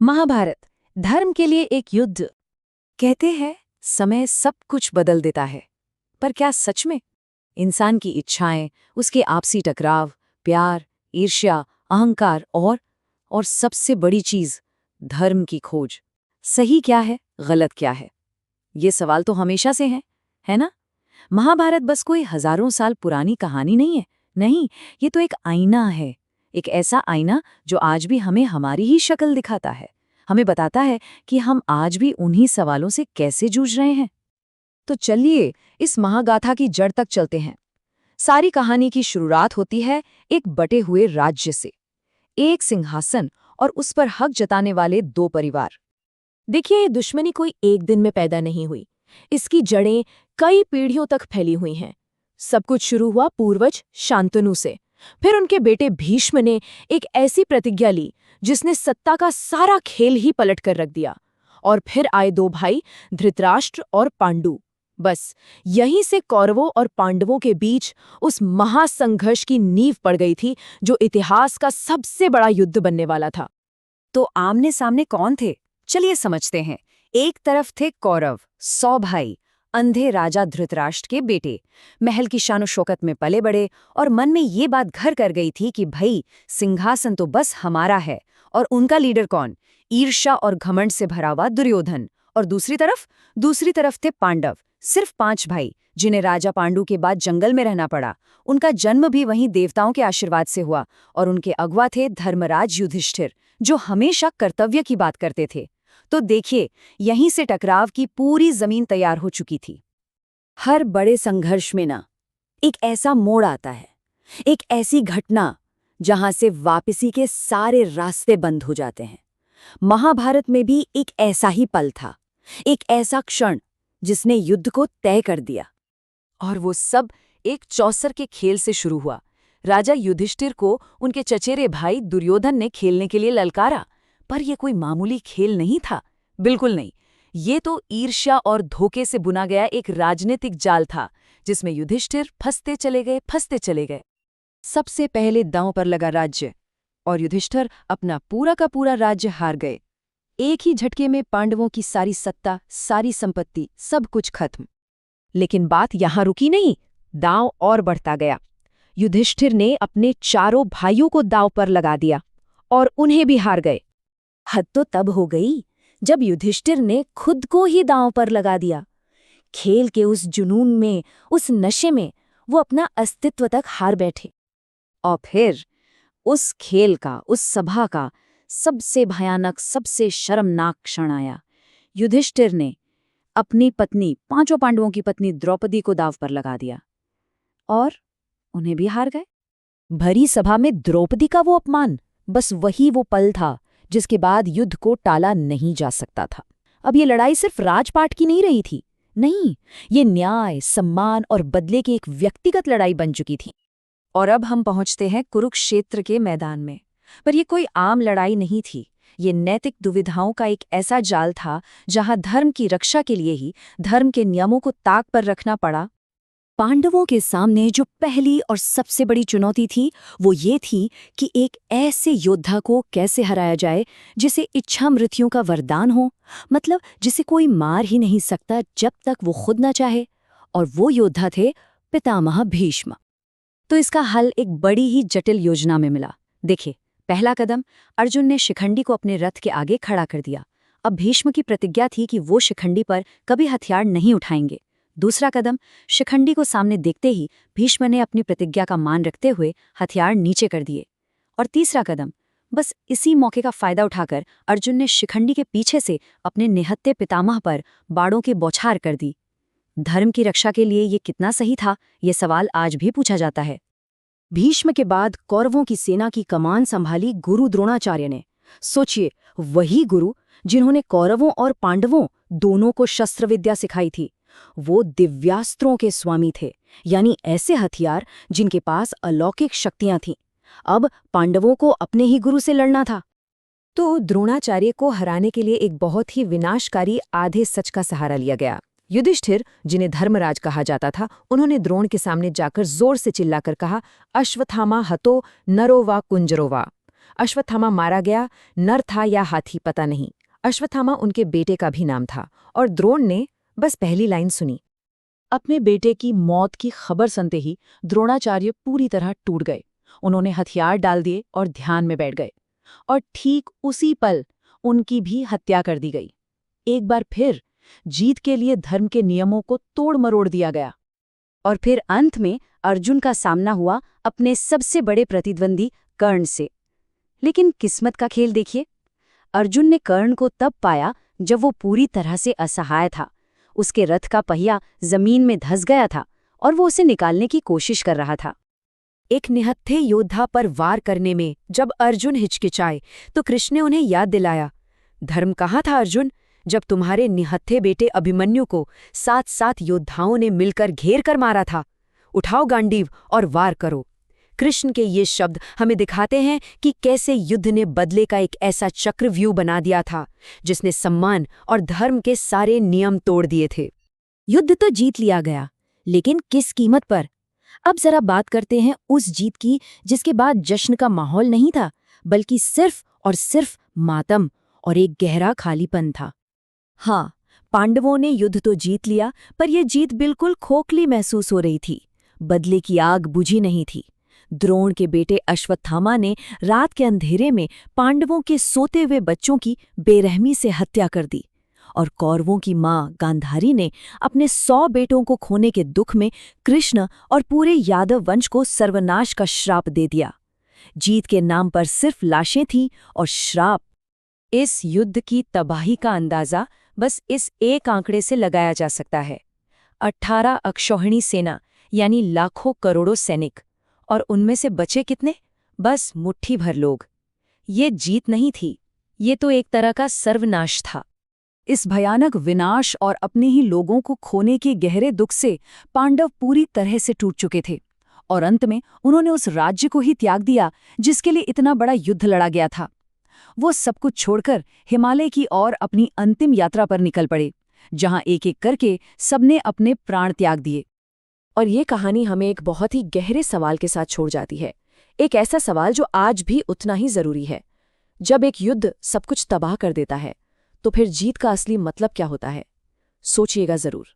महाभारत, धर्म के लिए एक युद्ध। कहते हैं समय सब कुछ बदल देता है, पर क्या सच में? इंसान की इच्छाएं, उसके आपसी टकराव, प्यार, ईर्ष्या, अहंकार और सबसे बड़ी चीज, धर्म की खोज। सही क्या है, गलत क्या है? ये सवाल तो हमेशा से है ना? महाभारत बस कोई हजारों साल पुरानी कहानी नहीं है। नहीं, ये तो एक आईना है। एक ऐसा आईना जो आज भी हमें हमारी ही शक्ल दिखाता है, हमें बताता है कि हम आज भी उन्हीं सवालों से कैसे जूझ रहे हैं। तो चलिए इस महागाथा की जड़ तक चलते हैं। सारी कहानी की शुरुआत होती है एक बटे हुए राज्य से, एक सिंहासन और उस पर हक जताने वाले दो परिवार। देखिए, ये दुश्मनी कोई एक दिन में पैदा नहीं हुई। इसकी जड़ें कई पीढ़ियों तक फैली हुई हैं। सब कुछ शुरू हुआ पूर्वज शांतनु से। फिर उनके बेटे भीष्म ने एक ऐसी प्रतिज्ञा ली जिसने सत्ता का सारा खेल ही पलट कर रख दिया। और फिर आए दो भाई, धृतराष्ट्र और पांडु। बस यहीं से कौरवों और पांडवों के बीच उस महासंघर्ष की नींव पड़ गई थी जो इतिहास का सबसे बड़ा युद्ध बनने वाला था। तो आमने सामने कौन थे? चलिए समझते हैं। एक तरफ थे कौरव, 100 भाई, अंधे राजा धृतराष्ट्र के बेटे, महल की शानो शौकत में पले बड़े, और मन में ये बात घर कर गई थी कि भाई सिंहासन तो बस हमारा है। और उनका लीडर कौन? ईर्ष्या और घमंड से भरा हुआ दुर्योधन। और दूसरी तरफ थे पांडव, सिर्फ 5 भाई, जिन्हें राजा पांडु के बाद जंगल में रहना पड़ा। उनका जन्म भी वहीं देवताओं के आशीर्वाद से हुआ, और उनके अगवा थे धर्मराज युधिष्ठिर, जो हमेशा कर्तव्य की बात करते थे। तो देखिए, यहीं से टकराव की पूरी जमीन तैयार हो चुकी थी। हर बड़े संघर्ष में ना एक ऐसा मोड़ आता है, एक ऐसी घटना जहां से वापसी के सारे रास्ते बंद हो जाते हैं। महाभारत में भी एक ऐसा ही पल था, एक ऐसा क्षण जिसने युद्ध को तय कर दिया। और वो सब एक चौसर के खेल से शुरू हुआ। राजा युधिष्ठिर को उनके चचेरे भाई दुर्योधन ने खेलने के लिए ललकारा, पर यह कोई मामूली खेल नहीं था, बिल्कुल नहीं। ये तो ईर्ष्या और धोखे से बुना गया एक राजनीतिक जाल था, जिसमें युधिष्ठिर फंसते चले गए। सबसे पहले दांव पर लगा राज्य, और युधिष्ठिर अपना पूरा का पूरा राज्य हार गए। एक ही झटके में पांडवों की सारी सत्ता, सारी संपत्ति, सब कुछ खत्म। लेकिन बात यहां रुकी नहीं, दांव और बढ़ता गया। युधिष्ठिर ने अपने चारों भाइयों को दांव पर लगा दिया, और उन्हें भी हार गए। हद तो तब हो गई जब युधिष्ठिर ने खुद को ही दांव पर लगा दिया। खेल के उस जुनून में, उस नशे में वो अपना अस्तित्व तक हार बैठे। और फिर उस खेल का, उस सभा का सबसे भयानक, सबसे शर्मनाक क्षण आया। युधिष्ठिर ने अपनी पत्नी, 5 पांडवों की पत्नी द्रौपदी को दांव पर लगा दिया, और उन्हें भी हार गए। भरी सभा में द्रौपदी का वो अपमान, बस वही वो पल था जिसके बाद युद्ध को टाला नहीं जा सकता था। अब ये लड़ाई सिर्फ राजपाट की नहीं रही थी, नहीं, ये न्याय, सम्मान और बदले की एक व्यक्तिगत लड़ाई बन चुकी थी। और अब हम पहुंचते हैं कुरुक्षेत्र के मैदान में। पर यह कोई आम लड़ाई नहीं थी। ये नैतिक दुविधाओं का एक ऐसा जाल था जहां धर्म की रक्षा के लिए ही धर्म के नियमों को ताक पर रखना पड़ा। पांडवों के सामने जो पहली और सबसे बड़ी चुनौती थी, वो ये थी कि एक ऐसे योद्धा को कैसे हराया जाए जिसे इच्छा मृत्यु का वरदान हो, मतलब जिसे कोई मार ही नहीं सकता जब तक वो खुद न चाहे। और वो योद्धा थे पितामह भीष्म। तो इसका हल एक बड़ी ही जटिल योजना में मिला। देखिए, पहला कदम, अर्जुन ने शिखंडी को अपने रथ के आगे खड़ा कर दिया। अब भीष्म की प्रतिज्ञा थी कि वो शिखंडी पर कभी हथियार नहीं उठाएंगे। दूसरा कदम, शिखंडी को सामने देखते ही भीष्म ने अपनी प्रतिज्ञा का मान रखते हुए हथियार नीचे कर दिए। और तीसरा कदम, बस इसी मौके का फायदा उठाकर अर्जुन ने शिखंडी के पीछे से अपने निहत्थे पितामह पर बाणों की बौछार कर दी। धर्म की रक्षा के लिए ये कितना सही था, ये सवाल आज भी पूछा जाता है। भीष्म के बाद कौरवों की सेना की कमान संभाली गुरु द्रोणाचार्य ने। सोचिए, वही गुरु जिन्होंने कौरवों और पांडवों दोनों को शस्त्र विद्या सिखाई थी। वो दिव्यास्त्रों के स्वामी थे, यानी ऐसे हथियार जिनके पास अलौकिक शक्तियां थीं। अब पांडवों को अपने ही गुरु से लड़ना था। तो द्रोणाचार्य को हराने के लिए एक बहुत ही विनाशकारी आधे सच का सहारा लिया गया। युधिष्ठिर, जिन्हें धर्मराज कहा जाता था, उन्होंने द्रोण के सामने जाकर जोर से चिल्लाकर कहा, अश्वत्थामा हतो नरो वा कुंजरो वा। अश्वत्थामा मारा गया, नर था या हाथी पता नहीं। अश्वत्थामा उनके बेटे का भी नाम था, और द्रोण ने बस पहली लाइन सुनी। अपने बेटे की मौत की खबर सुनते ही द्रोणाचार्य पूरी तरह टूट गए। उन्होंने हथियार डाल दिए और ध्यान में बैठ गए। और ठीक उसी पल उनकी भी हत्या कर दी गई। एक बार फिर जीत के लिए धर्म के नियमों को तोड़ मरोड़ दिया गया। और फिर अंत में अर्जुन का सामना हुआ अपने सबसे बड़े प्रतिद्वंदी कर्ण से। लेकिन किस्मत का खेल देखिए, अर्जुन ने कर्ण को तब पाया जब वो पूरी तरह से असहाय था। उसके रथ का पहिया जमीन में धंस गया था और वो उसे निकालने की कोशिश कर रहा था। एक निहत्थे योद्धा पर वार करने में जब अर्जुन हिचकिचाए तो कृष्ण ने उन्हें याद दिलाया, धर्म कहाँ था अर्जुन, जब तुम्हारे निहत्थे बेटे अभिमन्यु को 7 योद्धाओं ने मिलकर घेर कर मारा था। उठाओ गांडीव और वार करो। कृष्ण के ये शब्द हमें दिखाते हैं कि कैसे युद्ध ने बदले का एक ऐसा चक्रव्यूह बना दिया था जिसने सम्मान और धर्म के सारे नियम तोड़ दिए थे। युद्ध तो जीत लिया गया, लेकिन किस कीमत पर? अब जरा बात करते हैं उस जीत की जिसके बाद जश्न का माहौल नहीं था, बल्कि सिर्फ और सिर्फ मातम और एक गहरा खालीपन था। हाँ, पांडवों ने युद्ध तो जीत लिया, पर यह जीत बिल्कुल खोखली महसूस हो रही थी। बदले की आग बुझी नहीं थी। द्रोण के बेटे अश्वत्थामा ने रात के अंधेरे में पांडवों के सोते हुए बच्चों की बेरहमी से हत्या कर दी, और कौरवों की मां गांधारी ने अपने 100 बेटों को खोने के दुख में कृष्ण और पूरे यादव वंश को सर्वनाश का श्राप दे दिया। जीत के नाम पर सिर्फ लाशें थीं और श्राप। इस युद्ध की तबाही का अंदाजा बस इस एक आंकड़े से लगाया जा सकता है। 18 अक्षौहिणी सेना, यानी लाखों करोड़ों सैनिक, और उनमें से बचे कितने? बस मुट्ठी भर लोग। ये जीत नहीं थी, ये तो एक तरह का सर्वनाश था। इस भयानक विनाश और अपने ही लोगों को खोने के गहरे दुख से पांडव पूरी तरह से टूट चुके थे, और अंत में उन्होंने उस राज्य को ही त्याग दिया जिसके लिए इतना बड़ा युद्ध लड़ा गया था। वो सब कुछ छोड़कर हिमालय की ओर अपनी अंतिम यात्रा पर निकल पड़े, जहां एक एक करके सबने अपने प्राण त्याग दिए। और ये कहानी हमें एक बहुत ही गहरे सवाल के साथ छोड़ जाती है, एक ऐसा सवाल जो आज भी उतना ही जरूरी है। जब एक युद्ध सब कुछ तबाह कर देता है, तो फिर जीत का असली मतलब क्या होता है? सोचिएगा जरूर।